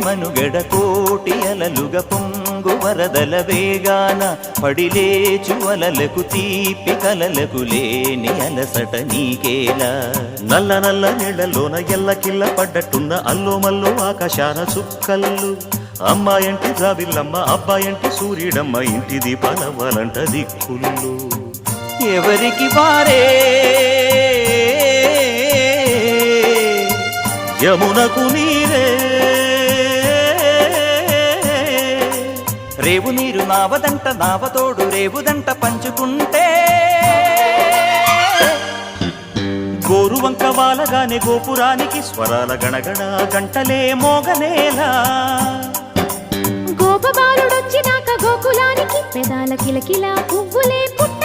మనుగడ కోటి అలలుగ పొంగు వరదల వేగాన పడిలేచు అలలకు తీపి కలలకు లేని అలసట నీకేలా నల్ల నల్ల నీళ్లలోన ఎల్లకిల్ల పడ్డట్టున్న అల్లో మల్లో ఆకాశాన చుక్కల్లు అమ్మాయంటి జాబిల్లమ్మ అబ్బాయంటి సూర్యుడమ్మ ఇంటి దీపాలవ్వాలంట దిక్కుళ్ళు ఎవరికి వారే యమునకు నీరే రేవు నీరు నావదంట నావతోడు రేవుదంట పంచుకుంటే గోరువంక వాలగానే గోపురానికి స్వరాల గణగణ గంటలే మోగనేలా గోపబాలుడొచ్చినాక గోకులానికి పెదాల కిలకిల పువ్వులే పుట్ట